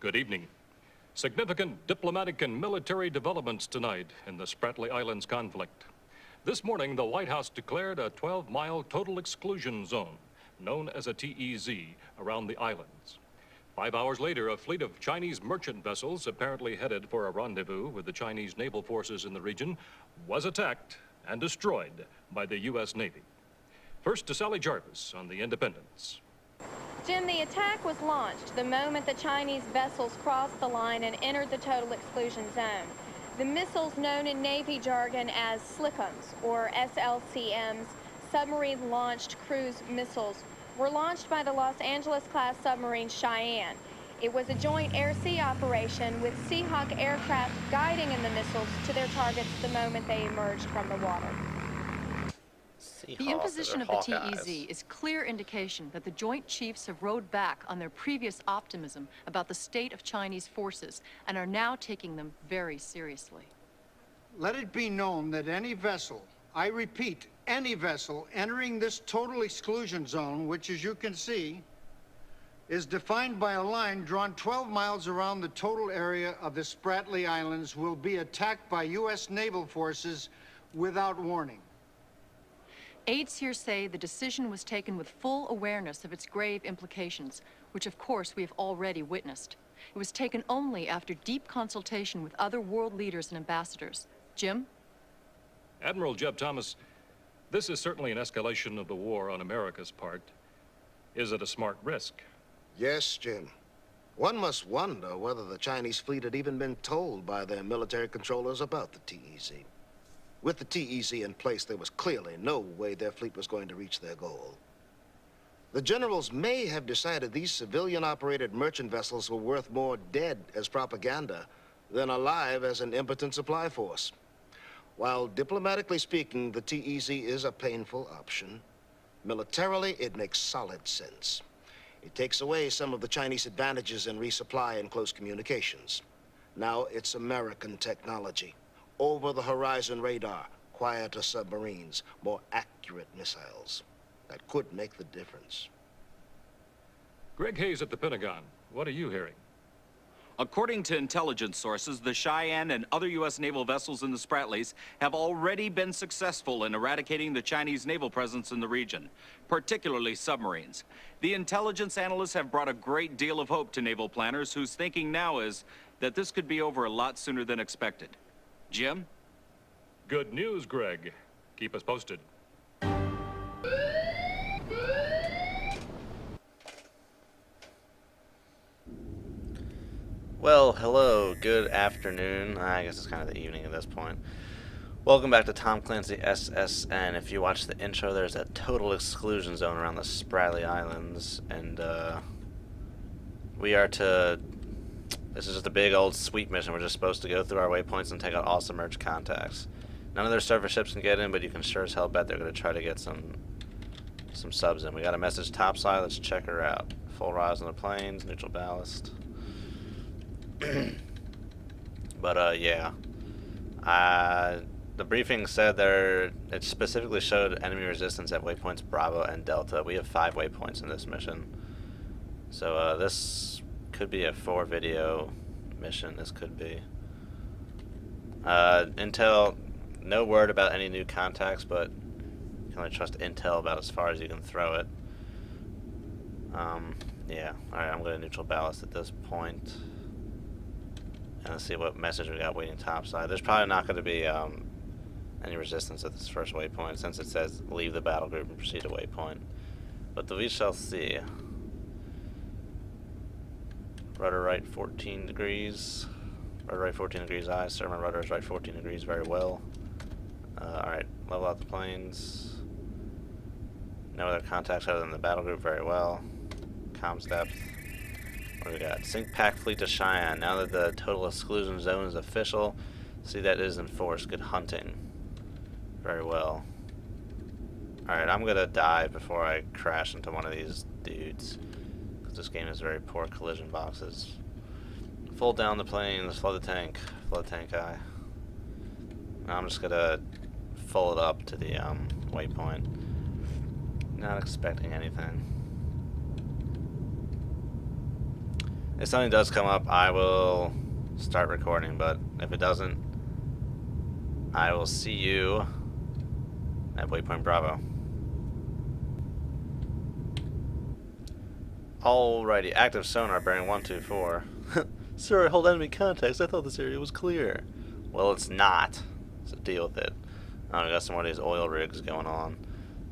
Good evening. Significant diplomatic and military developments tonight in the Spratly Islands conflict. This morning, the White House declared a 12-mile total exclusion zone, known as a TEZ, around the islands. 5 hours later, a fleet of Chinese merchant vessels, apparently headed for a rendezvous with the Chinese naval forces in the region, was attacked and destroyed by the U.S. Navy. First to Sally Jarvis on the Independence. Jim, the attack was launched the moment the Chinese vessels crossed the line and entered the total exclusion zone. The missiles, known in Navy jargon as SLCMs, or SLCMs, submarine-launched cruise missiles, were launched by the Los Angeles-class submarine Cheyenne. It was a joint air-sea operation with Seahawk aircraft guiding in the missiles to their targets the moment they emerged from the water. The imposition of the TEZ is clear indication that the Joint Chiefs have rowed back on their previous optimism about the state of Chinese forces and are now taking them very seriously. Let it be known that any vessel, I repeat, any vessel entering this total exclusion zone, which as you can see, is defined by a line drawn 12 miles around the total area of the Spratly Islands, will be attacked by U.S. naval forces without warning. Aides here say the decision was taken with full awareness of its grave implications, which of course we have already witnessed. It was taken only after deep consultation with other world leaders and ambassadors. Jim? Admiral Jeb Thomas, this is certainly an escalation of the war on America's part. Is it a smart risk? Yes, Jim. One must wonder whether the Chinese fleet had even been told by their military controllers about the TEZ. With the TEZ in place, there was clearly no way their fleet was going to reach their goal. The generals may have decided these civilian-operated merchant vessels were worth more dead as propaganda than alive as an impotent supply force. While diplomatically speaking, the TEZ is a painful option, militarily it makes solid sense. It takes away some of the Chinese advantages in resupply and close communications. Now it's American technology. Over-the-horizon radar, quieter submarines, more accurate missiles. That could make the difference. Greg Hayes at the Pentagon, what are you hearing? According to intelligence sources, the Cheyenne and other U.S. naval vessels in the Spratlys have already been successful in eradicating the Chinese naval presence in the region, particularly submarines. The intelligence analysts have brought a great deal of hope to naval planners whose thinking now is that this could be over a lot sooner than expected. Jim? Good news, Greg. Keep us posted. Well, hello, good afternoon. I guess it's kind of the evening at this point. Welcome back to Tom Clancy SSN. If you watch the intro, there's a total exclusion zone around the Spratly Islands, and we are to... This is just a big old sweep mission. We're just supposed to go through our waypoints and take out all submerged contacts. None of their surface ships can get in, but you can sure as hell bet they're going to try to get some subs in. We got a message topside. Let's check her out. Full rise on the planes, neutral ballast. But yeah. The briefing said it specifically showed enemy resistance at waypoints Bravo and Delta. We have 5 waypoints in this mission. So this could be a 4-video mission. This could be. Intel, no word about any new contacts, but you can only trust Intel about as far as you can throw it. Yeah, alright, I'm going to neutral ballast at this point. And let's see what message we got waiting topside. There's probably not going to be any resistance at this first waypoint, since it says leave the battle group and proceed to waypoint. But we shall see. Rudder right 14 degrees. Rudder right 14 degrees aye. Sir, my rudder is right 14 degrees, very well. Alright, level out the planes. No other contacts other than the battle group, very well. Comms depth. What do we got? Sink pack fleet to Cheyenne. Now that the total exclusion zone is official, see that it is enforced. Good hunting. Very well. Alright, I'm gonna die before I crash into one of these dudes. This game has very poor collision boxes. Fold down the planes, flood the tank eye. Now I'm just gonna fold it up to the waypoint. Not expecting anything. if something does come up, I will start recording, but if it doesn't, I will see you at Waypoint Bravo. Alrighty, active sonar bearing 124. Sir, I hold enemy contacts. I thought this area was clear. Well, it's not, so deal with it. We got some more of these oil rigs going on.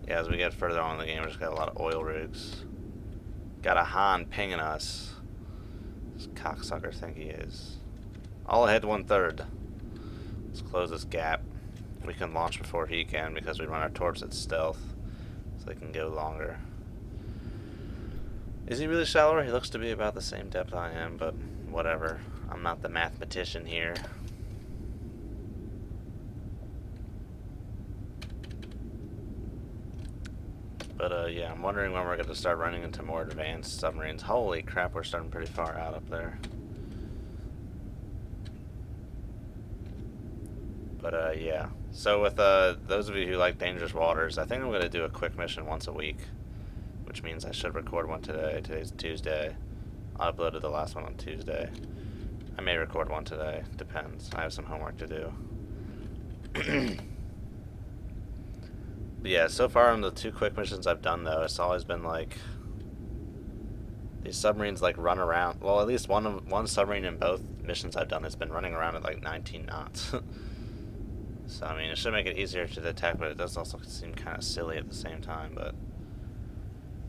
Yeah, as we get further on in the game, we just got a lot of oil rigs. Got a Han pinging us. This cocksucker think he is. All ahead 1/3. Let's close this gap. We can launch before he can because we run our torps at stealth, so they can go longer. Is he really shallower? He looks to be about the same depth I am, but whatever. I'm not the mathematician here. But yeah, I'm wondering when we're going to start running into more advanced submarines. Holy crap, we're starting pretty far out up there. But yeah. So with those of you who like dangerous waters, I think I'm going to do a quick mission once a week, which means I should record one today. Today's Tuesday. I uploaded the last one on Tuesday. I may record one today. Depends. I have some homework to do. But yeah, so far on the 2 quick missions I've done, though, it's always been like these submarines like run around. Well, at least one submarine in both missions I've done has been running around at like 19 knots. So I mean, it should make it easier to detect, but it does also seem kind of silly at the same time. But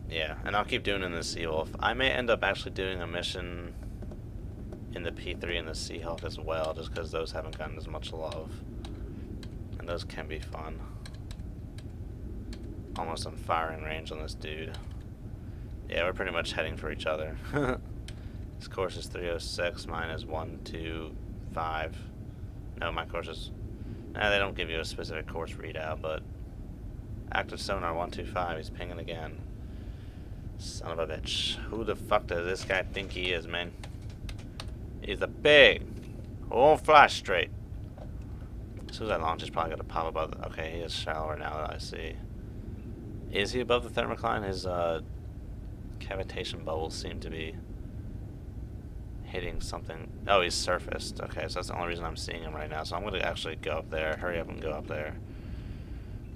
yeah, and I'll keep doing it in the Seawolf. I may end up actually doing a mission in the P3 and the Seahawk as well, just because those haven't gotten as much love, and those can be fun. Almost on firing range on this dude. Yeah, we're pretty much heading for each other. His course is 306, mine is 125. No, my course is... Nah, they don't give you a specific course readout, but... Active sonar 125, he's pinging again. Son of a bitch. Who the fuck does this guy think he is, man? He's a pig. Won't fly straight. As soon as I launch, he's probably gonna pop above the... Okay, he is shallower now that I see. Is he above the thermocline? His cavitation bubbles seem to be hitting something. Oh, he's surfaced. Okay, so that's the only reason I'm seeing him right now. So I'm going to actually go up there. Hurry up and go up there.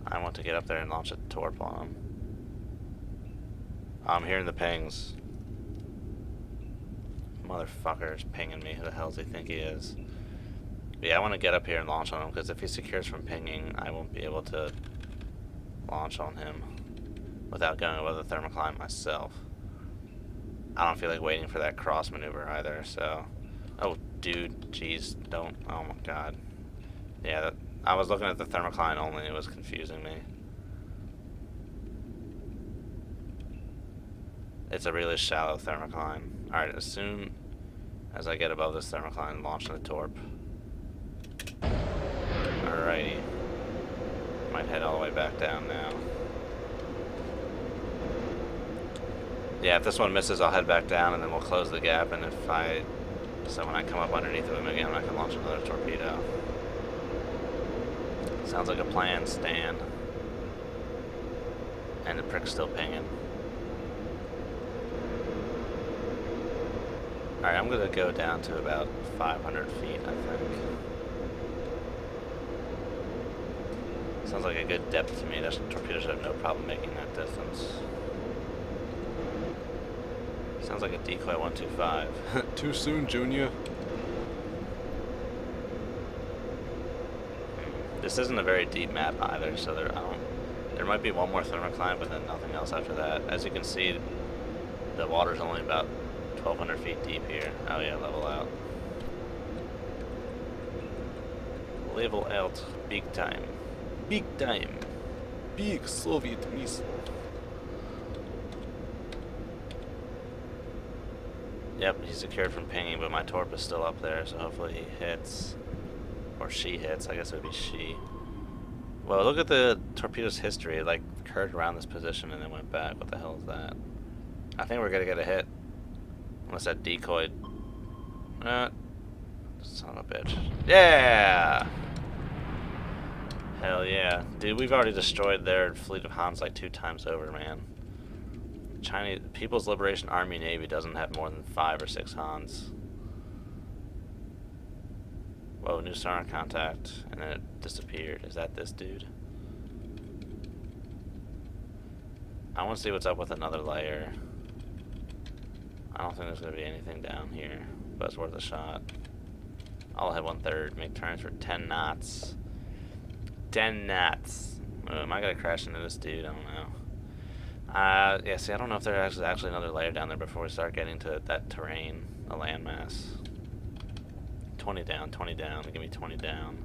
I want to get up there and launch a torp on him. I'm hearing the pings. Motherfucker is pinging me. Who the hell does he think he is? But yeah, I want to get up here and launch on him, because if he secures from pinging, I won't be able to launch on him without going above the thermocline myself. I don't feel like waiting for that cross maneuver either, so... Oh, dude, jeez, don't... Oh my god. Yeah, I was looking at the thermocline only, it was confusing me. It's a really shallow thermocline. Alright, as soon as I get above this thermocline, launch the torp. Alrighty. Might head all the way back down now. Yeah, if this one misses, I'll head back down and then we'll close the gap, and if I... So when I come up underneath of him again, I can launch another torpedo. Sounds like a plan, Stan. And the prick's still pinging. Alright, I'm gonna go down to about 500 feet, I think. Sounds like a good depth to me. That torpedo should have no problem making that distance. Sounds like a decoy 125. Too soon, Junior. This isn't a very deep map either, so there might be one more thermocline, but then nothing else after that. As you can see, the water's only about 1,200 feet deep here. Oh yeah, level out. Level out, big time. Big time. Big Soviet missile. Yep, he's secured from pinging, but my torp is still up there, so hopefully he hits. Or she hits, I guess it would be she. Well, look at the torpedo's history. It like curved around this position and then went back. What the hell is that? I think we're gonna get a hit. Unless that decoyed. Son of a bitch. Yeah! Hell yeah. Dude, we've already destroyed their fleet of Hans like 2 times over, man. Chinese People's Liberation Army Navy doesn't have more than 5 or 6 Hans. Whoa, new sonar contact, and then it disappeared. Is that this dude? I want to see what's up with another layer. I don't think there's going to be anything down here, but it's worth a shot. I'll hit 1/3, make turns for 10 knots. 10 knots. Oh, am I going to crash into this dude? I don't know. Yeah, see, I don't know if there's actually another layer down there before we start getting to that terrain, a landmass. 20 down, 20 down, give me 20 down.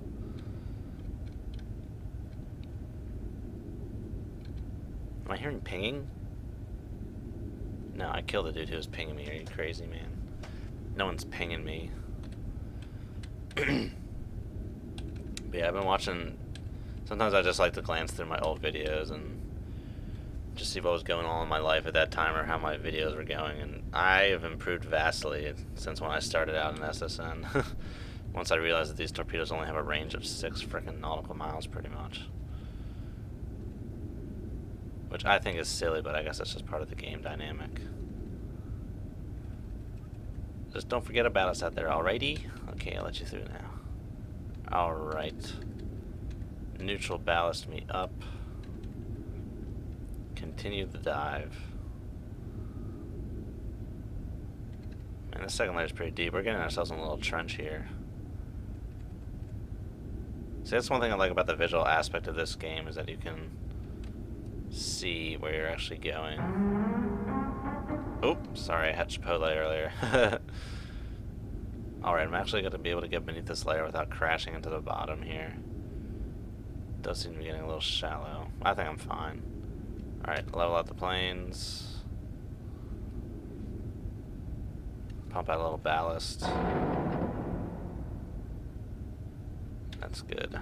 Am I hearing pinging? No, I killed the dude who was pinging me. Are you crazy, man? No one's pinging me. But yeah, I've been watching... Sometimes I just like to glance through my old videos and just see what was going on in my life at that time or how my videos were going. And I have improved vastly since when I started out in SSN. Once I realized that these torpedoes only have a range of 6 frickin' nautical miles, pretty much. Which I think is silly, but I guess that's just part of the game dynamic. Just don't forget about us out there, alrighty? Okay, I'll let you through now. Alright. Neutral ballast me up. Continue the dive. Man, the second layer is pretty deep. We're getting ourselves in a little trench here. See, that's one thing I like about the visual aspect of this game, is that you can see where you're actually going. Oh, sorry, I had Chipotle earlier. Alright, I'm actually going to be able to get beneath this layer without crashing into the bottom here. Does seem to be getting a little shallow. I think I'm fine. Alright, level out the planes. Pump out a little ballast. That's good.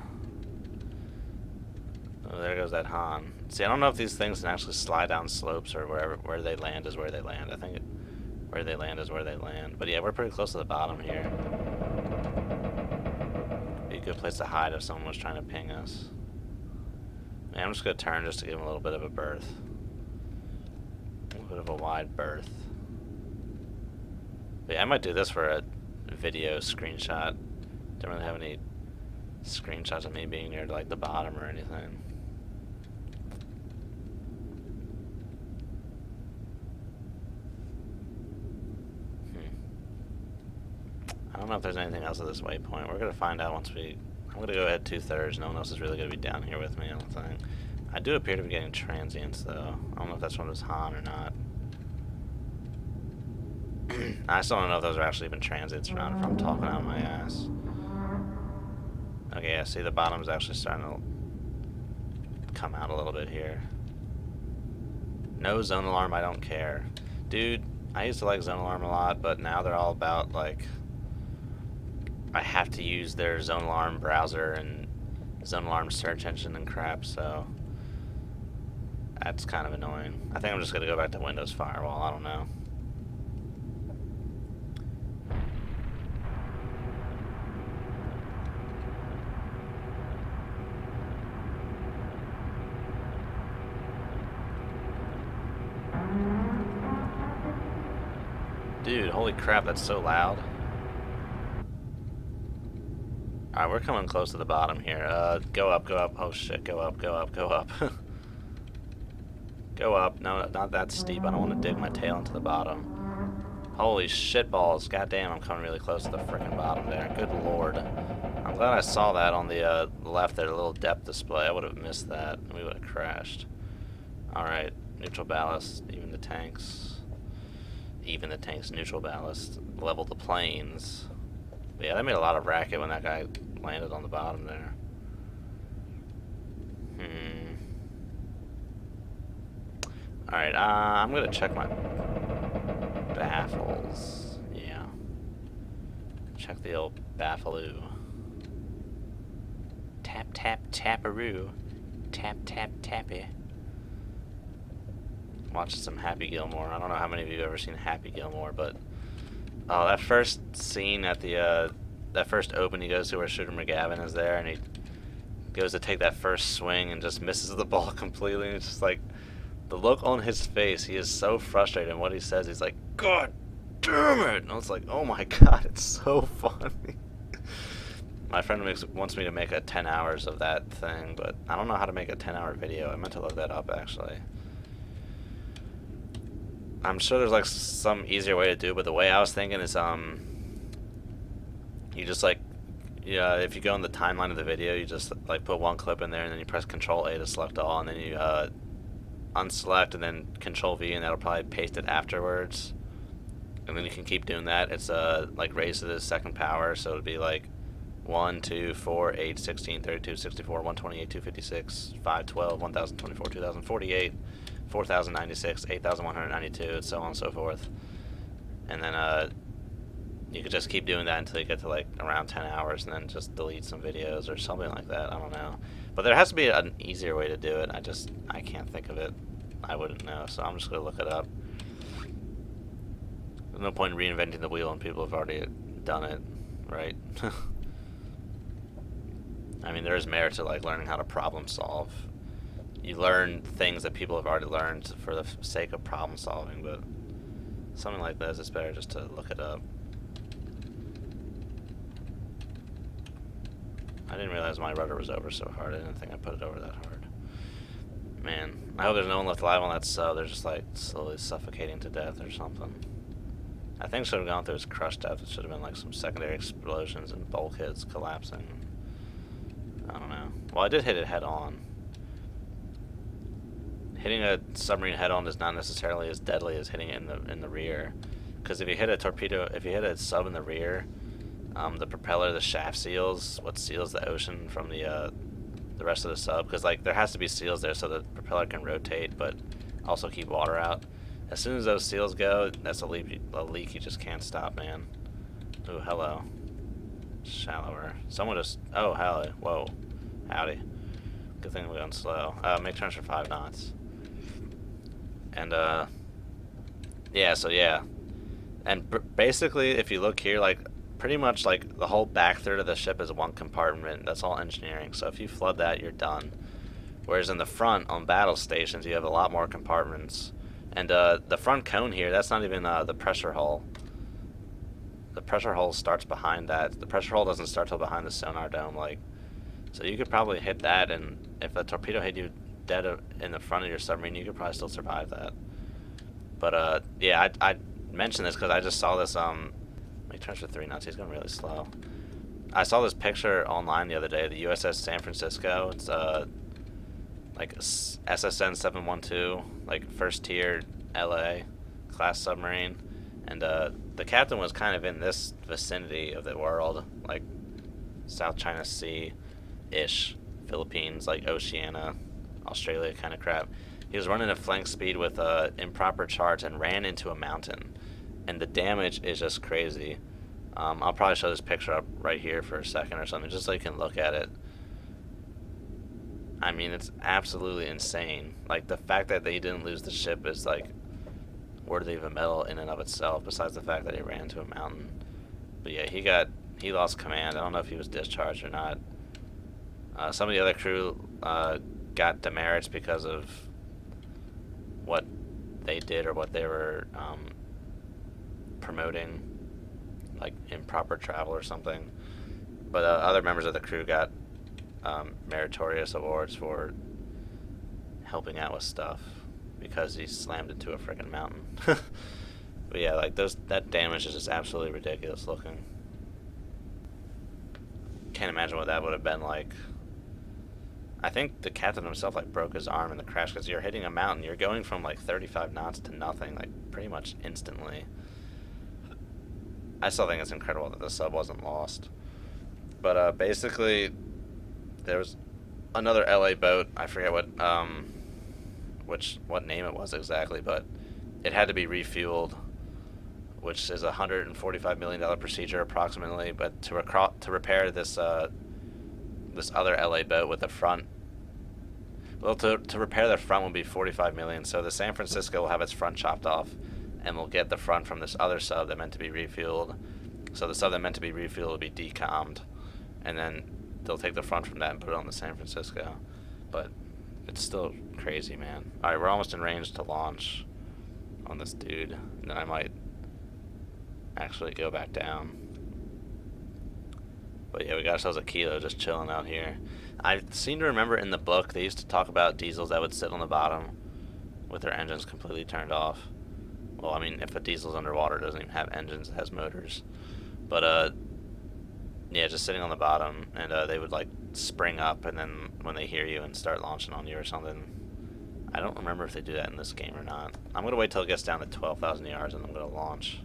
Oh, there goes that Han. See, I don't know if these things can actually slide down slopes or where they land is where they land. I think where they land is where they land. But yeah, we're pretty close to the bottom here. Be a good place to hide if someone was trying to ping us. Man, I'm just going to turn just to give him a little bit of a berth. A little bit of a wide berth. But yeah, I might do this for a video screenshot. Don't really have any screenshots of me being near like the bottom or anything. I don't know if there's anything else at this waypoint. We're gonna find out once we... I'm gonna go ahead 2/3. No one else is really gonna be down here with me, I don't think. I do appear to be getting transients though. I don't know if that's one of those Han or not. I still don't know if those are actually even transients or not, if I'm talking out my ass. Okay, yeah, see the bottom's actually starting to come out a little bit here. No zone alarm, I don't care. Dude, I used to like zone alarm a lot, but now they're all about like... I have to use their zone alarm browser and zone alarm search engine and crap, so... That's kind of annoying. I think I'm just gonna go back to Windows Firewall, I don't know. Dude, holy crap, that's so loud. Alright, we're coming close to the bottom here. Go up, go up. Oh shit, go up, go up, go up. Go up. No, not that steep. I don't want to dig my tail into the bottom. Holy shit balls. Goddamn, I'm coming really close to the freaking bottom there. Good lord. I'm glad I saw that on the left there, a little depth display. I would have missed that, and we would have crashed. Alright, neutral ballast, even the tanks. Even the tanks, neutral ballast. Level the planes. But yeah, that made a lot of racket when that guy landed on the bottom there. Alright, I'm gonna check my baffles. Yeah. Check the old baffaloo. Tap, tap, taparoo. Tap, tap, tappy. Watching some Happy Gilmore. I don't know how many of you have ever seen Happy Gilmore, but... Oh, that first scene at the, that first open he goes to where Shooter McGavin is there, and he goes to take that first swing and just misses the ball completely, and it's just like... The look on his face, he is so frustrated. And what he says, he's like, God damn it! And I was like, oh my god, it's so funny. My friend wants me to make a 10 hours of that thing, but I don't know how to make a 10-hour video. I meant to look that up, actually. I'm sure there's like some easier way to do it, but the way I was thinking is, you just like, yeah, if you go in the timeline of the video, you just like put one clip in there, and then you press Control A to select all, and then you unselect, and then Control V, and that'll probably paste it afterwards. And then you can keep doing that. It's like raised to the second power, so it'd be like 1, 2, 4, 8, 16, 32, 64, 128, 256, 512, 1024, 2048, 4096, 8192, and so on and so forth. And then you could just keep doing that until you get to like around 10 hours, and then just delete some videos or something like that. I don't know. But there has to be an easier way to do it. I can't think of it. I wouldn't know, so I'm just going to look it up. There's no point in reinventing the wheel when people have already done it, right? I mean, there is merit to like learning how to problem solve. You learn things that people have already learned for the sake of problem solving, but something like this, it's better just to look it up. I didn't realize my rudder was over so hard. I didn't think I put it over that hard. Man, I hope there's no one left alive on that sub. They're just like slowly suffocating to death or something. I think should have gone through his crush depth. It should have been like some secondary explosions and bulkheads collapsing. I don't know. Well, I did hit it head on. Hitting a submarine head on is not necessarily as deadly as hitting it in the rear. Because if you hit a torpedo, if you hit a sub in the rear, the propeller, the shaft seals, what seals the ocean from the rest of the sub. Because like there has to be seals there so the propeller can rotate, but also keep water out. As soon as those seals go, that's a leak you just can't stop, man. Ooh, hello. Shallower. Someone just... Oh, howdy. Whoa. Howdy. Good thing we're going slow. Make turns for 5 knots. And, yeah, so yeah. And basically, if you look here, like, pretty much, like, the whole back third of the ship is one compartment. That's all engineering. So if you flood that, you're done. Whereas in the front, on battle stations, you have a lot more compartments. And, the front cone here, that's not even, the pressure hull. The pressure hull starts behind that. The pressure hull doesn't start till behind the sonar dome, like. So you could probably hit that, and if a torpedo hit you dead in the front of your submarine, you could probably still survive that. But yeah, I mentioned this because I just saw this. Make turns for 3 knots. He's going really slow. I saw this picture online the other day. The USS San Francisco. It's like SSN 712, like first tier LA class submarine. And the captain was kind of in this vicinity of the world, like South China Sea-ish, Philippines, like Oceania, Australia kind of crap. He was running at flank speed with improper charge and ran into a mountain. And the damage is just crazy. I'll probably show this picture up right here for a second or something, just so you can look at it. I mean, it's absolutely insane. Like, the fact that they didn't lose the ship is, like, worthy of a medal in and of itself, besides the fact that he ran to a mountain. But yeah, he lost command. I don't know if he was discharged or not. Some of the other crew got demerits because of what they did or what they were promoting, like improper travel or something. But other members of the crew got meritorious awards for helping out with stuff because he slammed into a freaking mountain. But yeah, like that damage is just absolutely ridiculous looking. Can't imagine what that would have been like. I think the captain himself like broke his arm in the crash because you're hitting a mountain. You're going from like 35 knots to nothing, like pretty much instantly. I still think it's incredible that the sub wasn't lost. But basically, there was another LA boat. I forget what name it was exactly, but it had to be refueled, which is a $145 million procedure approximately. But to repair this this other LA boat with the front, well, to repair the front will be $45 million. So the San Francisco will have its front chopped off, and we'll get the front from this other sub that meant to be refueled. So the sub that meant to be refueled will be decommed, and then they'll take the front from that and put it on the San Francisco. But it's still crazy, man. Alright, we're almost in range to launch on this dude. And then I might actually go back down. But yeah, we got ourselves a kilo just chilling out here. I seem to remember in the book they used to talk about diesels that would sit on the bottom with their engines completely turned off. Well, I mean, if a diesel's underwater, it doesn't even have engines, it has motors. But, yeah, just sitting on the bottom, and they would, like, spring up, and then when they hear you and start launching on you or something. I don't remember if they do that in this game or not. I'm going to wait till it gets down to 12,000 yards, and I'm going to launch.